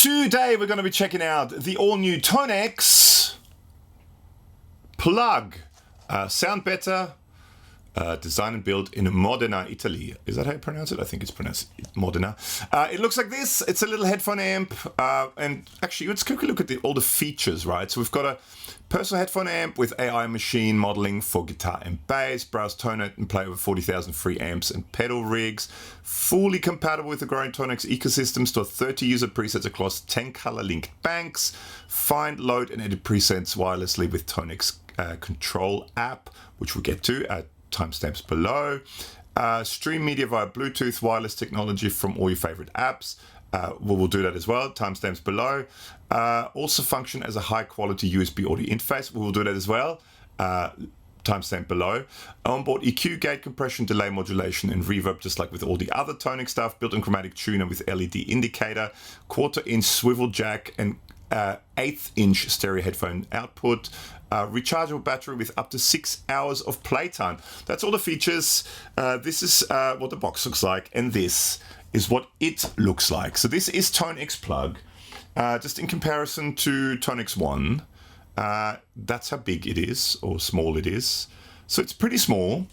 Today we're going to be checking out the all-new ToneX Plug. Sound better, designed and built in Modena, Italy. Is that how you pronounce it? I think it's pronounced Modena. It looks like this. It's a little headphone amp. And actually, let's quickly look at all the features, right? So we've got a personal headphone amp with AI machine modeling for guitar and bass. Browse, tone it, and play over 40,000 free amps and pedal rigs. Fully compatible with the growing ToneX ecosystem. Store 30 user presets across 10 color linked banks. Find, load, and edit presets wirelessly with ToneX Control App, which we'll get to at timestamps below. Stream media via Bluetooth wireless technology from all your favorite apps. We'll do that as well, timestamps below. Also function as a high quality USB audio interface. We'll do that as well, timestamp below. Onboard EQ, gate compression, delay modulation, and reverb, just like with all the other ToneX stuff. Built-in chromatic tuner with LED indicator, 1/4-inch swivel jack, and 1/8-inch stereo headphone output. Rechargeable battery with up to 6 hours of playtime. That's all the features. This is what the box looks like, and this is what it looks like. So this is ToneX Plug. Just in comparison to ToneX ONE, that's how big it is, or small it is. So it's pretty small.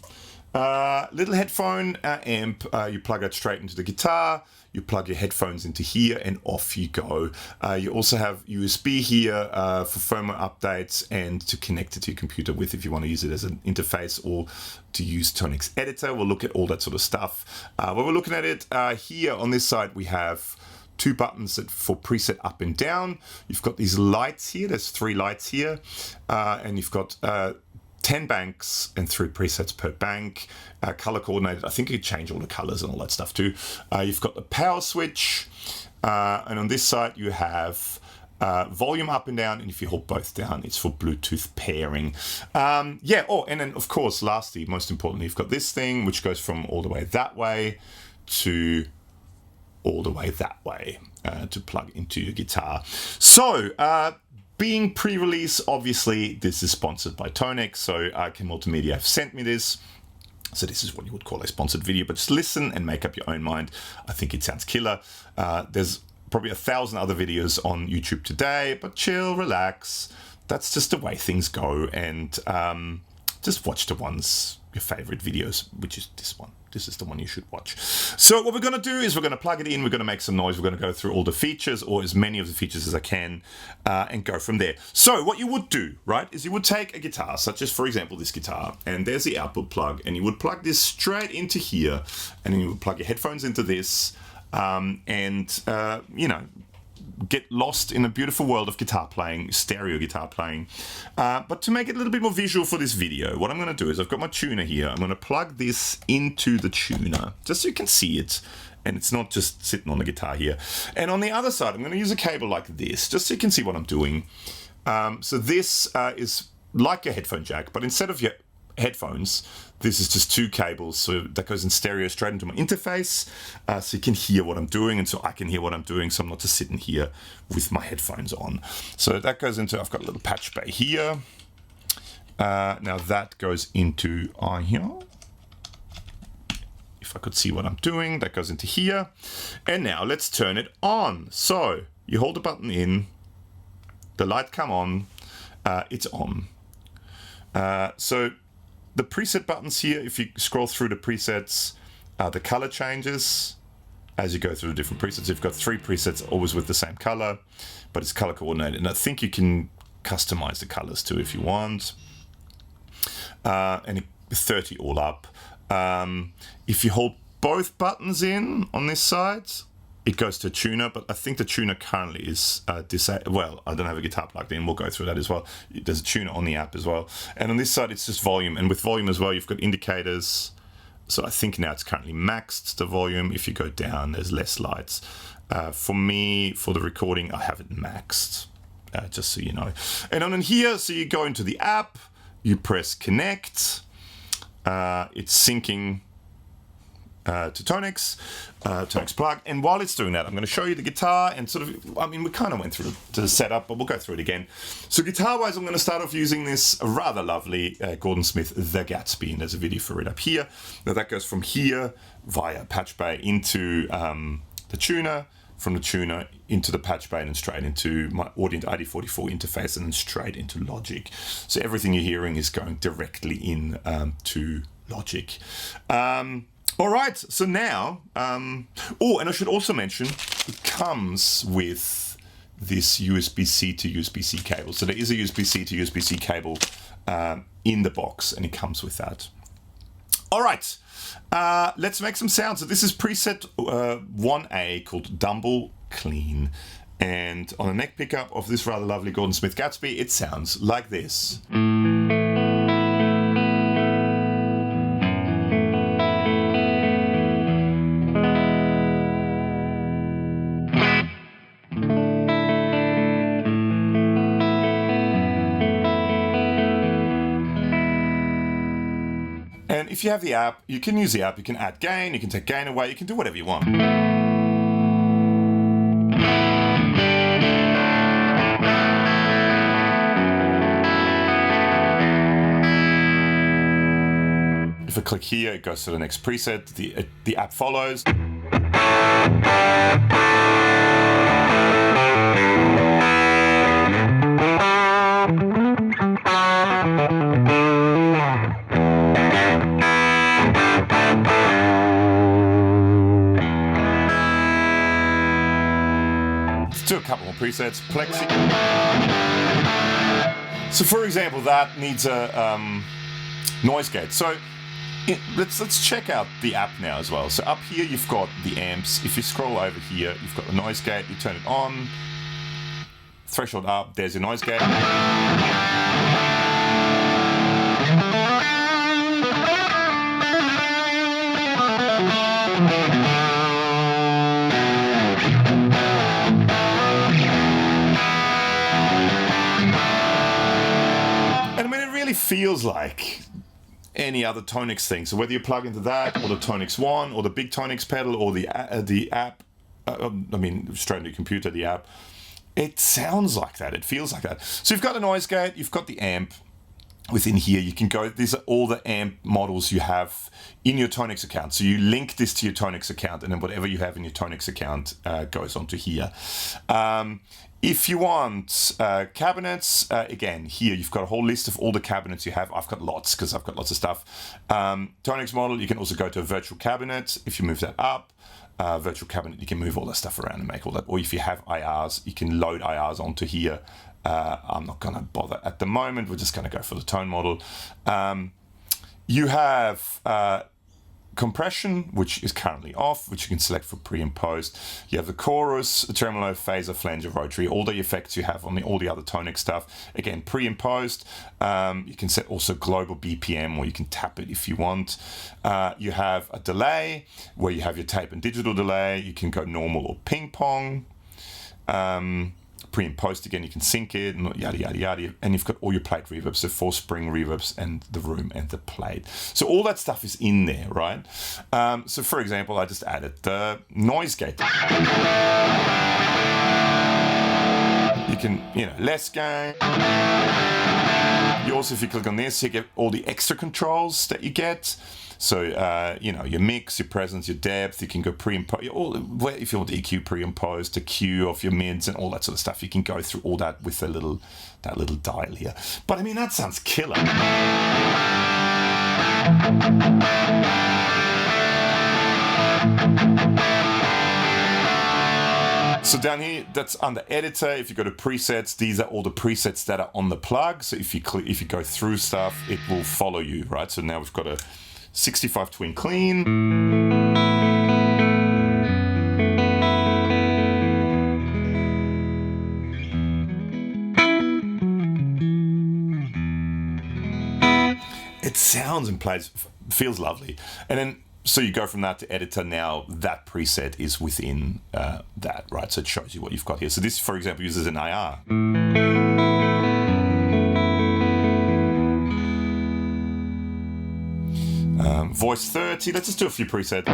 Little headphone amp. You plug it straight into the guitar. You plug your headphones into here and off you go. You also have USB here for firmware updates and to connect it to your computer with if you want to use it as an interface or to use ToneX Editor. We'll look at all that sort of stuff. When we're looking at it here on this side, we have 2 buttons for preset up and down. You've got these lights here. There's 3 lights here. And you've got 10 banks and 3 presets per bank. Color coordinated. I think you can change all the colors and all that stuff too. You've got the power switch. And on this side you have volume up and down. And if you hold both down, it's for Bluetooth pairing. Oh, and then of course, lastly, most importantly, you've got this thing which goes from all the way that way to all the way that way to plug into your guitar. So, being pre-release, obviously, this is sponsored by ToneX, so Kim Multimedia have sent me this. So this is what you would call a sponsored video, but just listen and make up your own mind. I think it sounds killer. There's probably 1,000 other videos on YouTube today, but chill, relax. That's just the way things go, and just watch the ones, your favorite videos, which is this one. This is the one you should watch. So what we're going to do is we're going to plug it in, we're going to make some noise, we're going to go through all the features, or as many of the features as I can, and go from there. So what you would do, right, is you would take a guitar, such as, for example, this guitar, and there's the output plug, and you would plug this straight into here, and then you would plug your headphones into this, you know, get lost in a beautiful world of guitar playing, stereo guitar playing. But to make it a little bit more visual for this video, what I'm going to do is I've got my tuner here. I'm going to plug this into the tuner, just so you can see it, and it's not just sitting on the guitar here. And on the other side, I'm going to use a cable like this, just so you can see what I'm doing. So this is like a headphone jack, but instead of your headphones, this is just 2 cables, so that goes in stereo straight into my interface, so you can hear what I'm doing, and so I can hear what I'm doing, so I'm not just sitting here with my headphones on. So that goes into, I've got a little patch bay here. Now that goes into here. If I could see what I'm doing, that goes into here. And now let's turn it on. So you hold the button in, the light come on, it's on. So the preset buttons here, if you scroll through the presets, the color changes as you go through the different presets. You've got 3 presets, always with the same color, but it's color coordinated. And I think you can customize the colors too if you want. And 30 all up. If you hold both buttons in on this side, it goes to tuner, but I think the tuner currently is disabled. Well, I don't have a guitar plugged in. We'll go through that as well. There's a tuner on the app as well. And on this side, it's just volume. And with volume as well, you've got indicators. So I think now it's currently maxed, the volume. If you go down, there's less lights. For me, for the recording, I have it maxed, just so you know. And on in here, so you go into the app, you press connect. It's syncing to ToneX Plug, and while it's doing that, I'm going to show you the guitar and sort of, I mean, we kind of went through the setup, but we'll go through it again. So guitar-wise, I'm going to start off using this rather lovely Gordon Smith The Gatsby, and there's a video for it up here. Now that goes from here via patch bay into the tuner, from the tuner into the patch bay and straight into my Audient ID44 interface and then straight into Logic. So everything you're hearing is going directly in to Logic. All right, so now, oh, and I should also mention, it comes with this USB-C to USB-C cable. So there is a USB-C to USB-C cable in the box, and it comes with that. All right, let's make some sounds. So this is preset 1A called Dumble Clean. And on the neck pickup of this rather lovely Gordon Smith Gatsby, it sounds like this. And if you have the app, you can use the app, you can add gain, you can take gain away, you can do whatever you want. If I click here, it goes to the next preset, the app follows. Do a couple more presets. Plexi. So for example, that needs a noise gate. So let's check out the app now as well. So up here you've got the amps. If you scroll over here, you've got the noise gate. You turn it on. Threshold up. There's your noise gate. Feels like any other ToneX thing. So whether you plug into that or the ToneX ONE or the big ToneX Pedal or the app, straight into your computer, the app, it sounds like that. It feels like that. So you've got the noise gate, you've got the amp. Within here, you can go, these are all the amp models you have in your ToneX account. So you link this to your ToneX account, and then whatever you have in your ToneX account goes onto here. If you want cabinets, again, here you've got a whole list of all the cabinets you have. I've got lots because I've got lots of stuff. ToneX model, you can also go to a virtual cabinet. If you move that up, virtual cabinet, you can move all that stuff around and make all that. Or if you have IRs, you can load IRs onto here. I'm not going to bother at the moment. We're just going to go for the tone model. You have compression, which is currently off, which you can select for pre and post. You have the chorus, the tremolo, phaser, flanger, rotary, all the effects you have on all the other ToneX stuff. Again, pre and post. You can set also global BPM, or you can tap it if you want. You have a delay, where you have your tape and digital delay. You can go normal or ping pong. Pre and post, again, you can sync it, and yada, yada, yada. And you've got all your plate reverbs, so 4 spring reverbs and the room and the plate. So all that stuff is in there, right? So for example, I just added the noise gate. You can, less gain. You also, if you click on this, you get all the extra controls that you get. So, your mix, your presence, your depth, you can go pre and post, if you want EQ pre and post, the Q of your mids and all that sort of stuff. You can go through all that with that little dial here. But I mean, that sounds killer. So down here, that's under editor. If you go to presets, these are all the presets that are on the plug. So if you go through stuff, it will follow you, right? So now we've got a 65 twin clean. It sounds and plays, feels lovely. And then, so you go from that to editor. Now that preset is within that, right? So it shows you what you've got here. So this, for example, uses an IR. Voice 30, let's just do a few presets.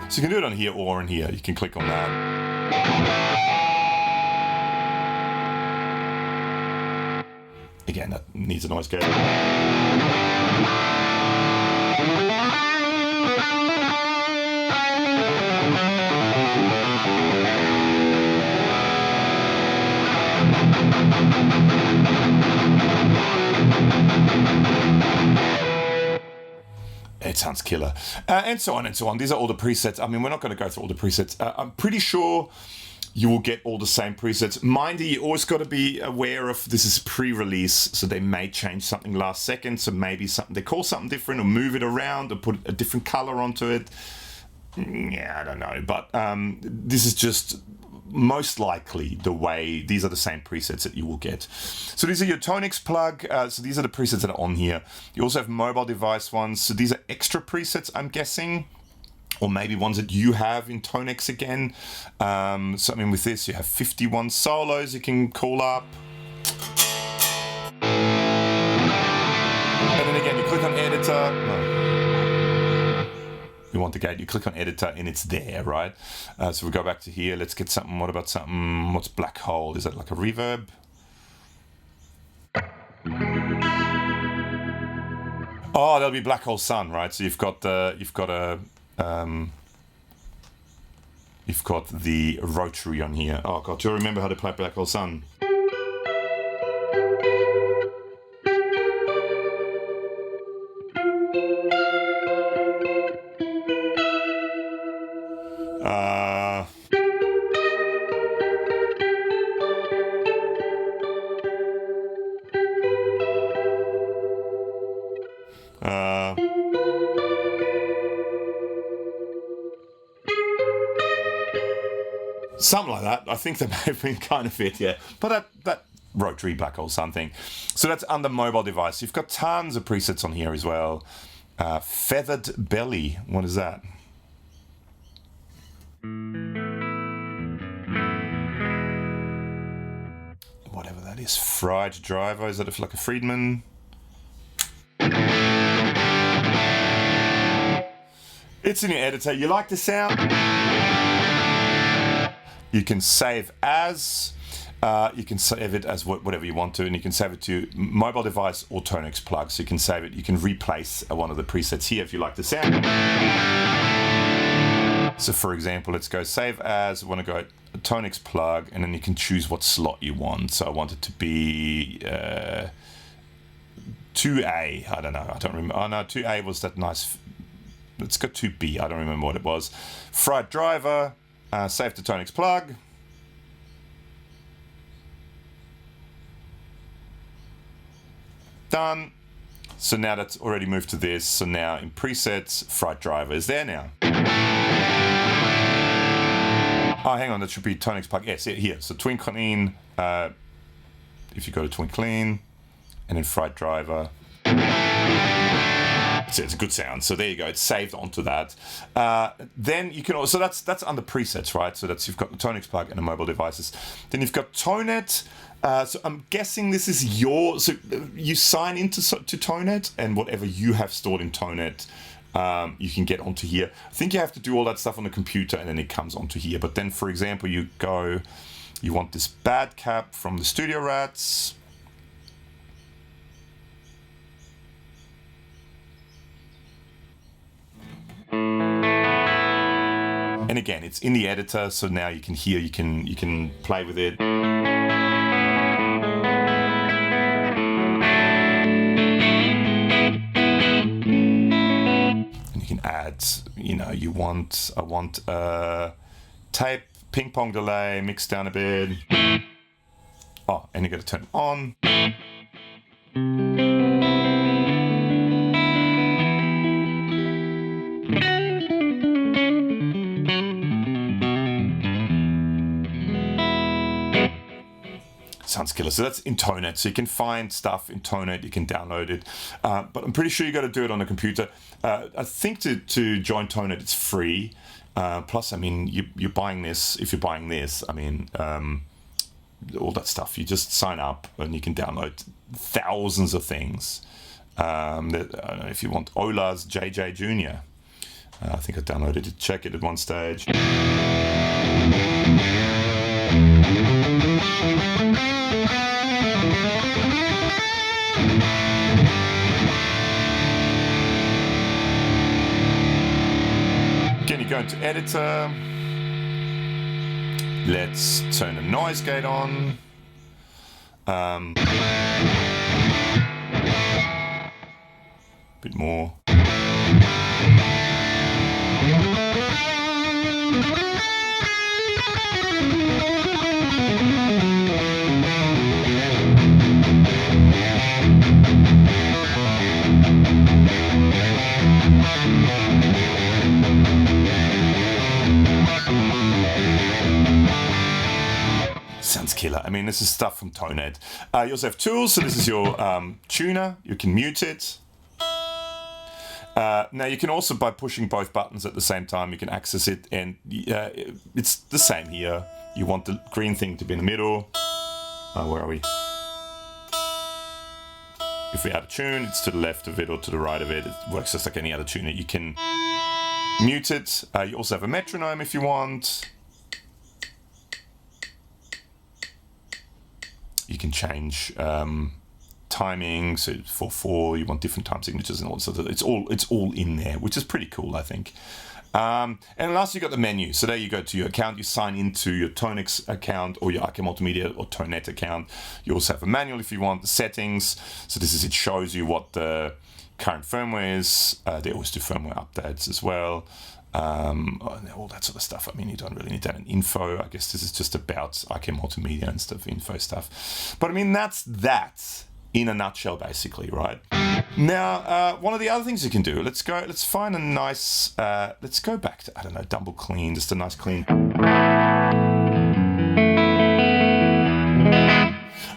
So you can do it on here or in here. You can click on that. Again, that needs a noise gate. It sounds killer. And so on and so on. These are all the presets. I mean, we're not going to go through all the presets. I'm pretty sure you will get all the same presets. Mind you always got to be aware of this is pre-release, so they may change something last second. So maybe something they call something different or move it around or put a different color onto it. Yeah, I don't know. But this is just most likely the way. These are the same presets that you will get. So these are your ToneX Plug. So these are the presets that are on here. You also have mobile device ones. So these are extra presets, I'm guessing, or maybe ones that you have in ToneX again. So I mean, with this you have 51 solos you can call up. And then again, you click on editor. No. You want the gate, you click on editor and it's there, right? So we go back to here, let's get something. What about something, what's black hole? Is that like a reverb? Oh, that'll be black hole sun, right? So you've got the rotary on here. Oh god, do you remember how to play black hole sun? Something like that. I think that may have been kind of it, yeah. But that rotary black hole something. So that's under mobile device. You've got tons of presets on here as well. Feathered belly. What is that? Whatever that is. Fried driver. Is that like a Friedman? It's in your editor. You like the sound? You can save as, you can save it as whatever you want to, and you can save it to mobile device or ToneX Plug. So you can save it, you can replace one of the presets here if you like the sound. So for example, let's go save as, I want to go ToneX Plug, and then you can choose what slot you want. So I want it to be 2A, I don't know, I don't remember. Oh no, 2A was that nice, let's go 2B, I don't remember what it was. Fried driver. Save to ToneX Plug. Done. So now that's already moved to this. So now in presets, fried driver is there now. Oh, hang on, that should be ToneX Plug. Yes, here. So twin clean. If you go to twin clean, and then fried driver. It's a good sound. So there you go. It's saved onto that. Then you can also, that's under presets, right? So that's, you've got the ToneX Plug and the mobile devices. Then you've got ToneNet. So I'm guessing this is your, so you sign into to ToneNet, and whatever you have stored in ToneNet, you can get onto here. I think you have to do all that stuff on the computer and then it comes onto here. But then, for example, you want this bad cap from the Studio Rats. And again, it's in the editor, so now you can hear, you can play with it. And you can add, you know, I want tape, ping pong delay, mix down a bit. Oh, and you got to turn it on. Sounds killer. So that's in ToneNet. So you can find stuff in ToneNet, you can download it. But I'm pretty sure you got to do it on a computer. I think to join ToneNet, it's free. Plus, I mean, you're buying this. If you're buying this, I mean, all that stuff. You just sign up and you can download thousands of things. I don't know if you want Ola's JJ Jr. I think I downloaded it. Check it at one stage. to Editor. Let's turn the noise gate on. Bit more. Sounds killer. I mean, this is stuff from ToneX. You also have tools. So this is your tuner. You can mute it. Now you can also, by pushing both buttons at the same time, you can access it, and it's the same here. You want the green thing to be in the middle. Where are we? If we're out of tune, it's to the left of it or to the right of it. It works just like any other tuner. You can mute it. You also have a metronome if you want. You can change timing, so 4/4, you want different time signatures and all sorts of. It's all in there, which is pretty cool, I think. And last you got the menu. So there you go to your account. You sign into your ToneX account or your IK Multimedia or ToneNet account. You also have a manual if you want, the settings. So this is, it shows you what the current firmware is. They always do firmware updates as well. All that sort of stuff. I mean, you don't really need that in info. I guess this is just about IK Multimedia and stuff, info stuff. But I mean, that's that in a nutshell, basically, right? Now, one of the other things you can do, let's find a nice, let's go back to, I don't know, double clean, just a nice clean.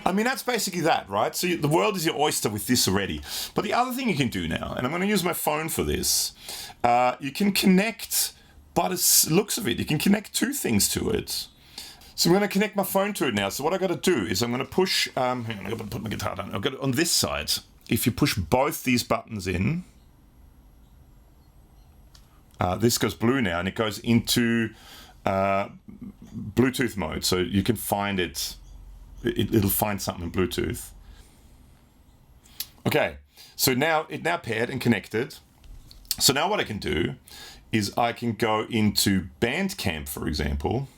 I mean, that's basically that, right? So the world is your oyster with this already. But the other thing you can do now, and I'm going to use my phone for this, you can connect, by the looks of it, you can connect two things to it. So I'm going to connect my phone to it now. So what I got to do is I'm going to push, hang on, I've got to put my guitar down. I've got it on this side. If you push both these buttons in, this goes blue now, and it goes into Bluetooth mode. So you can find it. It'll find something in Bluetooth. Okay, so now paired and connected. So now what I can do is I can go into Bandcamp, for example,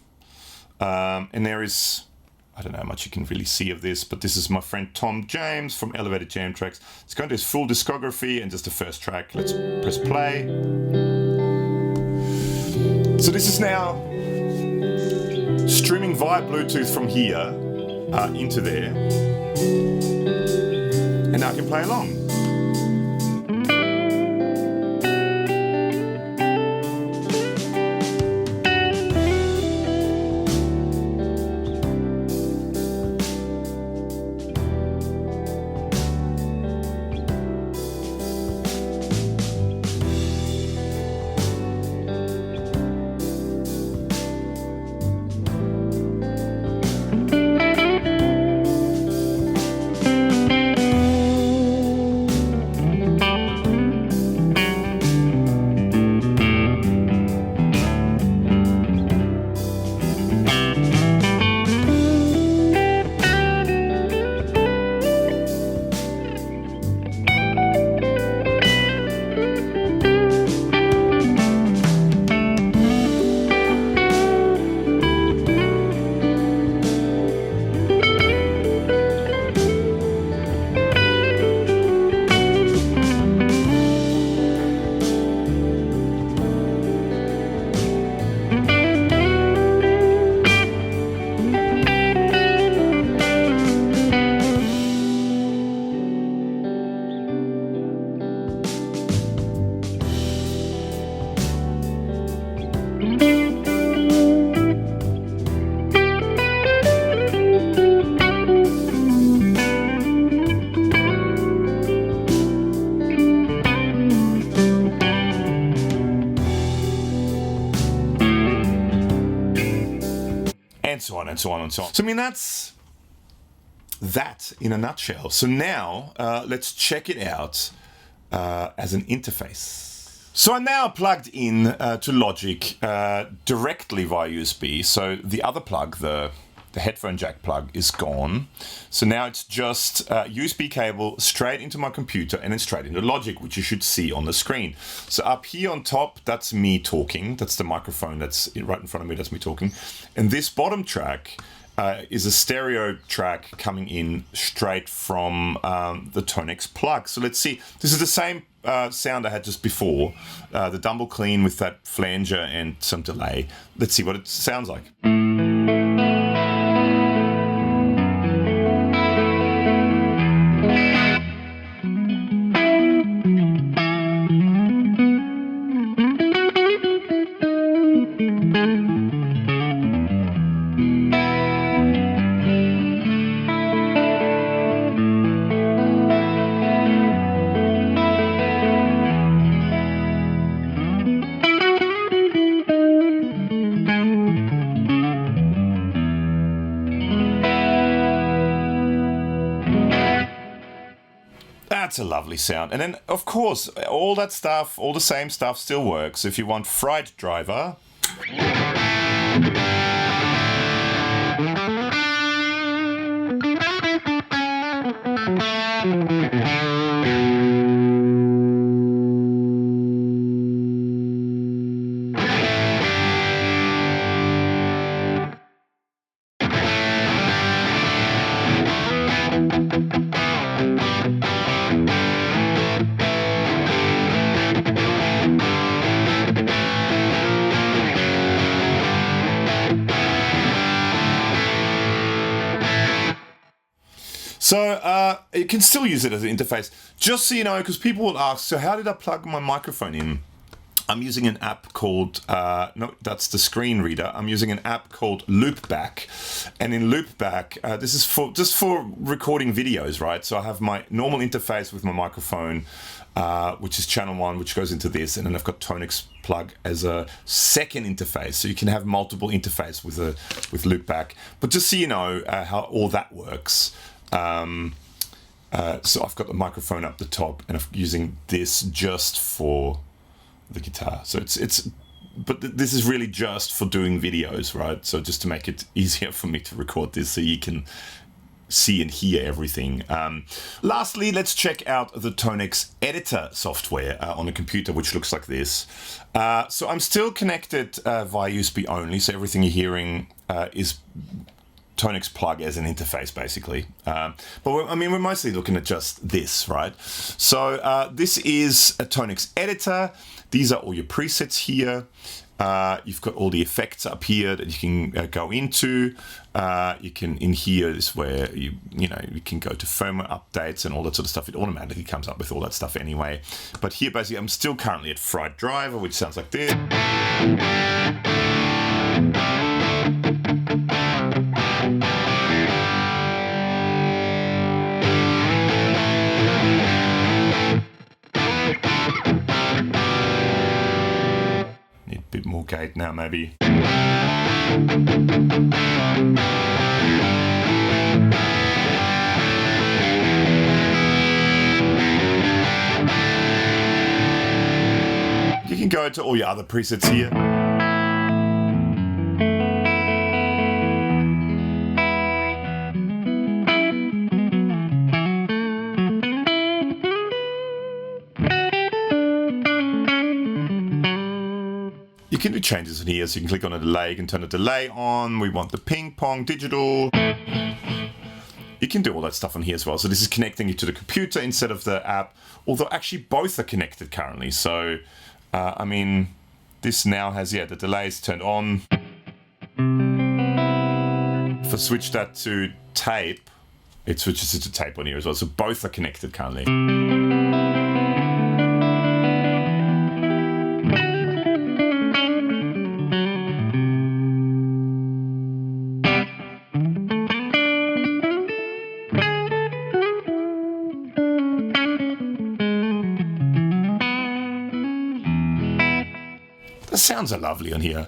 and there is, I don't know how much you can really see of this, but this is my friend Tom James from Elevated Jam Tracks. It's going to his full discography and just the first track. Let's press play. So this is now streaming via Bluetooth from here into there, and now I can play along. And so on and so on and so on. So I mean, that's that in a nutshell. So now let's check it out as an interface. So I'm now plugged in to Logic directly via USB. So the other plug, the the headphone jack plug is gone. So now it's just USB cable straight into my computer and then straight into Logic, which you should see on the screen. So up here on top, that's me talking. That's the microphone that's right in front of me, that's me talking. And this bottom track is a stereo track coming in straight from the ToneX Plug. So let's see. This is the same sound I had just before, the Dumble Clean with that flanger and some delay. Let's see what it sounds like. That's a lovely sound. And then, of course, all that stuff, all the same stuff still works. If you want Fright Driver, so you can still use it as an interface. Just so you know, because people will ask, so how did I plug my microphone in? I'm using an app called, no, that's the screen reader. I'm using an app called Loopback. And in Loopback, this is just for recording videos, right? So I have my normal interface with my microphone, which is channel 1, which goes into this. And then I've got ToneX Plug as a second interface. So you can have multiple interface with Loopback. But just so you know how all that works. So I've got the microphone up the top and I'm using this just for the guitar. So but this is really just for doing videos, right? So just to make it easier for me to record this so you can see and hear everything. Lastly, let's check out the ToneX Editor software on a computer, which looks like this. So I'm still connected via USB only, so everything you're hearing is ToneX Plug as an interface, basically. But we're mostly looking at just this, right? So this is a ToneX Editor. These are all your presets here. You've got all the effects up here that you can go into. You can, in here is where you can go to firmware updates and all that sort of stuff. It automatically comes up with all that stuff anyway. But here, basically, I'm still currently at Fright Driver, which sounds like this. Need a bit more gate now, maybe. You can go to all your other presets here. You can do changes in here, so you can click on a delay, you can turn the delay on. We want the ping pong digital. You can do all that stuff on here as well. So this is connecting you to the computer instead of the app, although actually both are connected currently. So, I mean, this now has, the delay is turned on. If I switch that to tape, it switches it to tape on here as well. So both are connected currently. The sounds are lovely on here.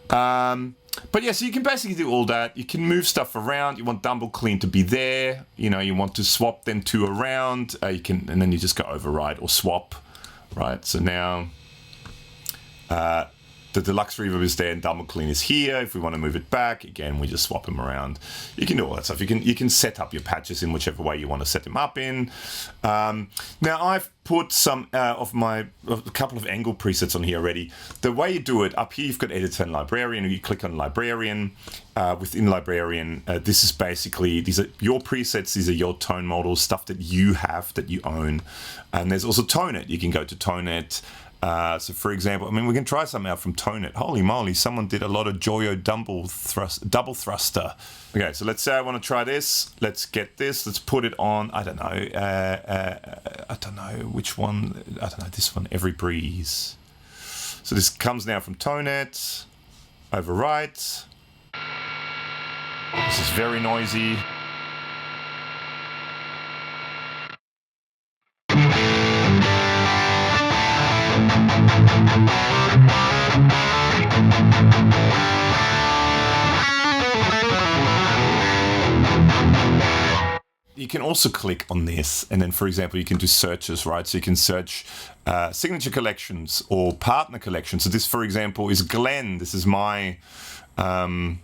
But yeah, so you can basically do all that. You can move stuff around. You want Dumble Clean to be there. You want to swap them two around. And then you just go override or swap, right? So now The deluxe reverb is there, and double clean is here. If we want to move it back, again, we just swap them around. You can do all that stuff. You can set up your patches in whichever way you want to set them up in. Now I've put some a couple of angle presets on here already. The way you do it, up here you've got Editor and Librarian. You click on Librarian. Within Librarian, this is basically, these are your presets, these are your tone models, stuff that you have, that you own. And there's also Tone It. You can go to Tone It. So for example, I mean, we can try something out from Tone It. Holy moly, someone did a lot of Joyo double thruster. Okay, so let's say I want to try this. Let's get this. Let's put it on, I don't know which one. I don't know, this one, Every Breeze. So this comes now from Tone It. Overwrite. This is very noisy. You can also click on this, and then, for example, you can do searches, right? So you can search signature collections or partner collections. So this, for example, is Glyn. This is my collection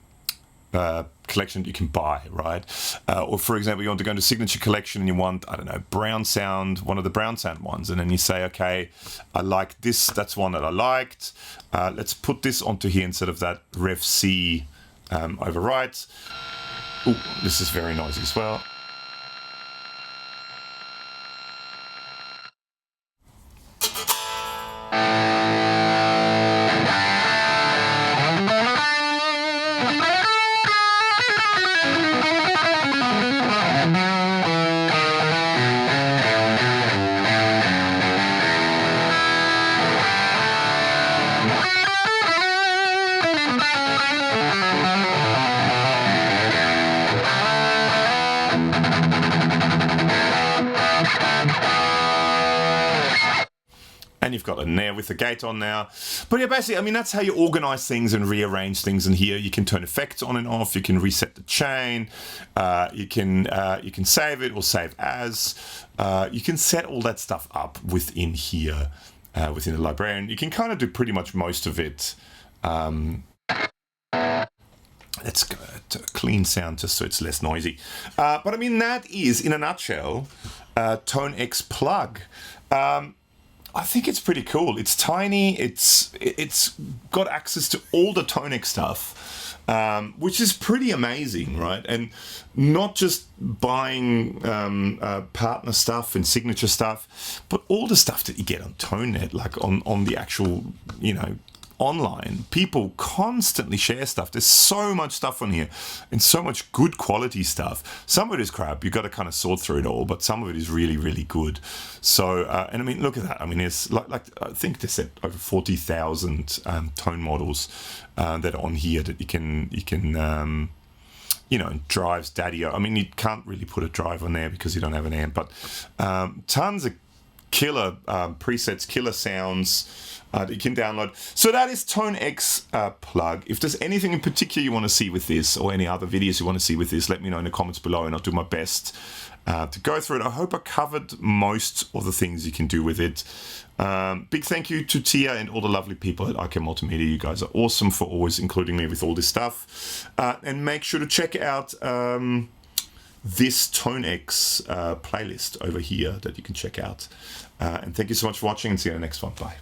that you can buy, right? Or for example, you want to go into signature collection and you want, I don't know, Brown Sound, one of the Brown Sound ones, and then you say, okay, I like this, that's one that I liked. Let's put this onto here instead of that Rev C overwrite. Ooh, this is very noisy as well. And you've got it in there with the gate on now. But yeah, basically, I mean, that's how you organize things and rearrange things in here. You can turn effects on and off. You can reset the chain. You can save it or save as. You can set all that stuff up within here, within the librarian. You can kind of do pretty much most of it. Let's go to clean sound just so it's less noisy. But I mean, that is, in a nutshell, ToneX Plug. I think it's pretty cool. It's tiny. It's got access to all the ToneX stuff, which is pretty amazing, right? And not just buying partner stuff and signature stuff, but all the stuff that you get on ToneNet, like on the actual, you know, online. People constantly share stuff. There's so much stuff on here and so much good quality stuff. Some of it is crap. You've got to kind of sort through it all, but some of it is really, really good. So, and I mean, look at that. I mean, it's like I think they said over 40,000 tone models that are on here that you can you know, drives, daddy. I mean, you can't really put a drive on there because you don't have an amp, but tons of killer presets, killer sounds that you can download. So that is ToneX Plug. If there's anything in particular you want to see with this, or any other videos you want to see with this, let me know in the comments below and I'll do my best to go through it. I hope I covered most of the things you can do with it. Big thank you to Tia and all the lovely people at IK Multimedia. You guys are awesome for always including me with all this stuff. And make sure to check out this ToneX playlist over here that you can check out. And thank you so much for watching, and see you in the next one. Bye.